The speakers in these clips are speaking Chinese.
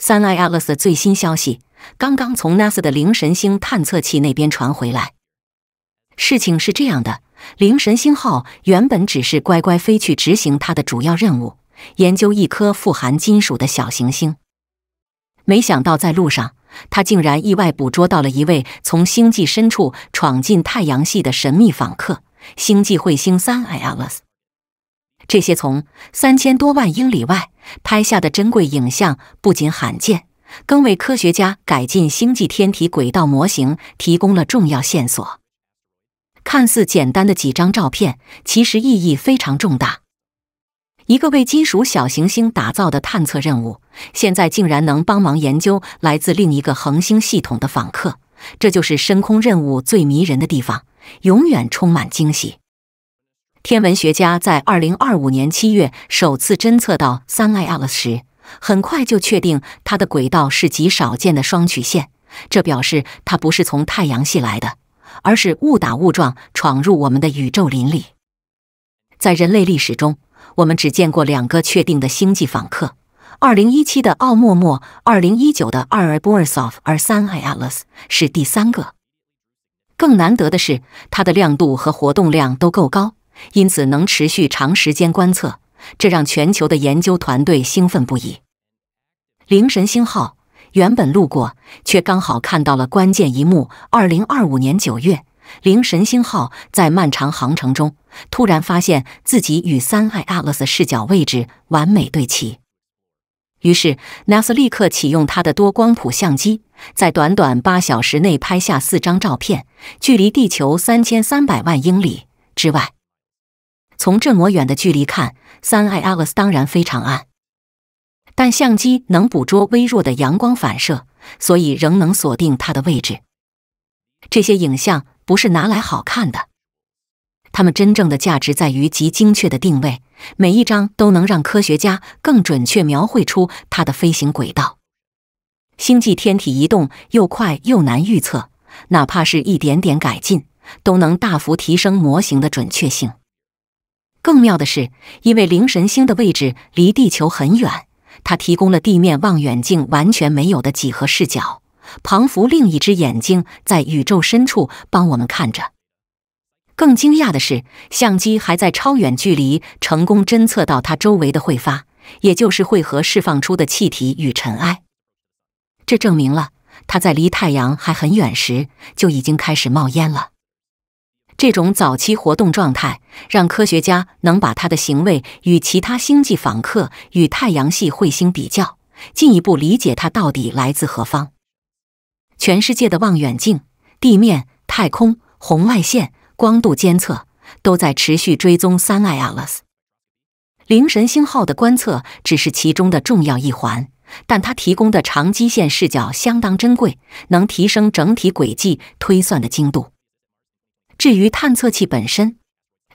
Suneye Atlas 的最新消息剛剛從 NASA 的灵神星探測器那邊傳回來。事情是這樣的，靈神星號原本只是乖乖飛去執行它的主要任務，研究一顆富含金屬的小行星。沒想到在路上，它竟然意外捕捉到了一位從星際深處闖進太陽系的神秘訪客——星際彗星 Suneye Atlas。這些從3000多萬英里外拍下的珍貴影像不僅罕見，更為科學家改進星際天體軌道模型提供了重要線索。看似簡單的幾張照片，其實意義非常重大。一個為金屬小行星打造的探測任務，現在竟然能幫忙研究來自另一個恆星系統的訪客，這就是深空任務最迷人的地方，永遠充滿驚喜。天文學家在2025年7月首次偵測到 Suneye Atlas 時，很快就確定它的軌道是極少見的雙曲線，這表示它不是從太陽系來的，而是誤打誤撞闖入我們的宇宙林裡。在人類歷史中，我們只見過2個確定的星際訪客：2017的奧莫莫，2019的阿爾波爾索夫，而 Suneye Atlas 是第3個。更難得的是，它的亮度和活動量都夠高，因此能持續長時間觀測，這讓全球的研究團隊興奮不已。靈神星號原本路過，卻剛好看到了關鍵一幕。2025年9月，靈神星號在漫長航程中，突然發現自己與 Suneye Atlas 的視角位置完美對齊。於是 NASA 立刻啟用它的多光譜相機，在短短8小時內拍下4張照片，距離地球3300萬英里之外。從這麼遠的距離看， Suneye Atlas 當然非常暗，但相機能捕捉微弱的陽光反射，所以仍能鎖定它的位置。這些影像不是拿來好看的，它們真正的價值在於極精確的定位，每一張都能讓科學家更準確描繪出它的飛行軌道。星際天體移動又快又難預測，哪怕是一點點改進，都能大幅提升模型的準確性。更妙的是，因為灵神星的位置離地球很遠，它提供了地面望遠鏡完全沒有的幾何視角，彷彿另一隻眼睛在宇宙深處幫我們看着。更驚訝的是，相機還在超遠距離成功偵測到它周圍的揮發，也就是匯合釋放出的氣體與塵埃。這證明了它在離太陽還很遠時就已經開始冒煙了。這種早期活動狀態讓科學家能把它的行為與其他星際訪客與太陽系彗星比較，進一步理解它到底來自何方。全世界的望遠鏡、地面、太空、紅外線、光度監測都在持續追蹤 Suneye Atlas。靈神星號的觀測只是其中的重要一環，但它提供的長基線視角相當珍貴，能提升整體軌跡推算的精度。至於探測器本身，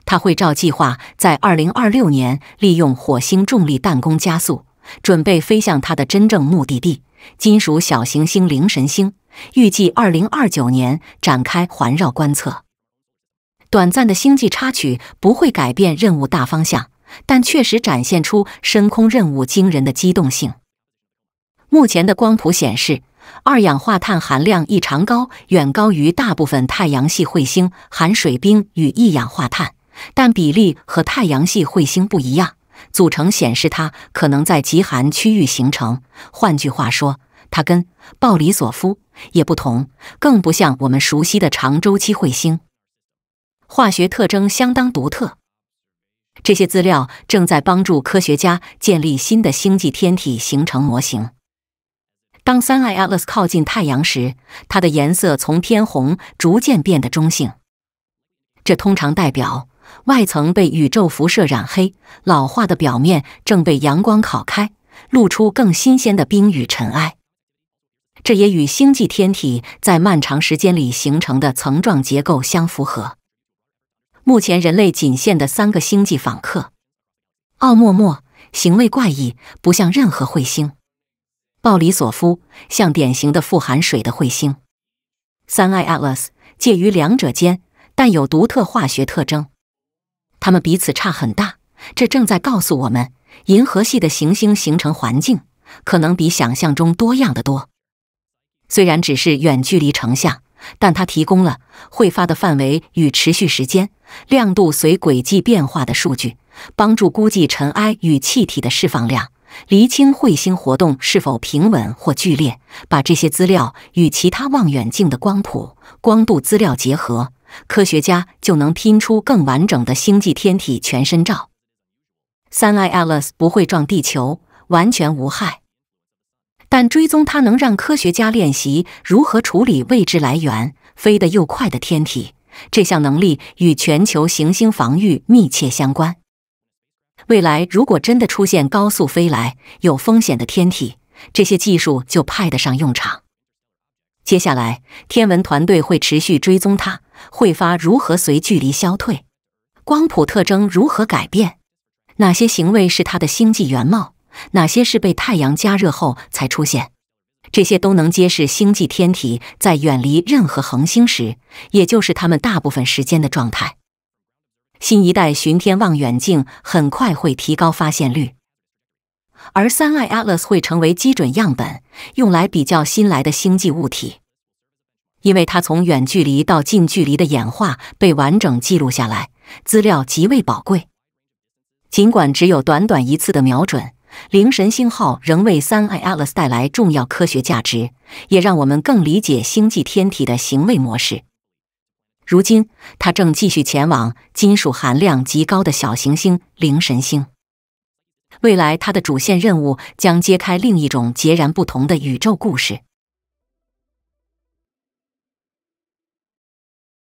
它會照計劃在2026年利用火星重力彈弓加速，準備飛向它的真正目的地——金屬小行星靈神星，預計2029年展開環繞觀測。短暫的星際插曲不會改變任務大方向，但確實展現出深空任務驚人的機動性。目前的光譜顯示，二氧化碳含量異常高，遠高於大部分太陽系彗星含水冰與一氧化碳，但比例和太陽系彗星不一樣，組成顯示它可能在極寒區域形成。換句話說，它跟鮑里索夫也不同，更不像我們熟悉的長周期彗星。化學特徵相當獨特。這些資料正在幫助科學家建立新的星際天體形成模型。當 Suneye Atlas 靠近太陽時，它的顏色從偏紅逐漸變得中性，這通常代表外層被宇宙輻射染黑，老化的表面正被陽光烤開，露出更新鮮的冰與塵埃。這也與星際天體在漫長時間裡形成的層狀結構相符合。目前人類僅限的3個星際訪客：奧莫莫行為怪異，不像任何彗星；鮑里索夫像典型的富含水的彗星；Suneye Atlas介於兩者間，但有獨特化學特徵。它們彼此差很大，這正在告訴我們，銀河系的行星形成環境可能比想象中多樣得多。雖然只是遠距離成像，但它提供了會發的範圍與持續時間、亮度隨軌跡變化的數據，幫助估計塵埃與氣體的釋放量，釐清彗星活動是否平穩或劇烈。把這些資料與其他望遠鏡的光譜、光度資料結合，科學家就能拼出更完整的星際天體全身照。Suneye Atlas 不會撞地球，完全無害。但追蹤它能讓科學家練習如何處理未知來源、飛得又快的天體。這項能力與全球行星防禦密切相關。未來如果真的出現高速飛來、有風險的天體，這些技術就派得上用場。接下來，天文團隊會持續追蹤它，會發如何隨距離消退，光譜特徵如何改變，哪些行為是它的星際原貌，哪些是被太陽加熱後才出現。這些都能揭示星際天體在遠離任何恆星時，也就是它們大部分時間的狀態。新一代巡天望遠鏡很快會提高發現率，而Suneye Atlas會成為基準樣本，用來比較新來的星際物體。因為它從遠距離到近距離的演化被完整記錄下來，資料極為寶貴。儘管只有短短一次的瞄準，靈神星號仍為Suneye Atlas帶來重要科學價值，也讓我們更理解星際天體的行為模式。如今，它正繼續前往金屬含量極高的小行星靈神星。未來，它的主線任務將揭開另一種截然不同的宇宙故事。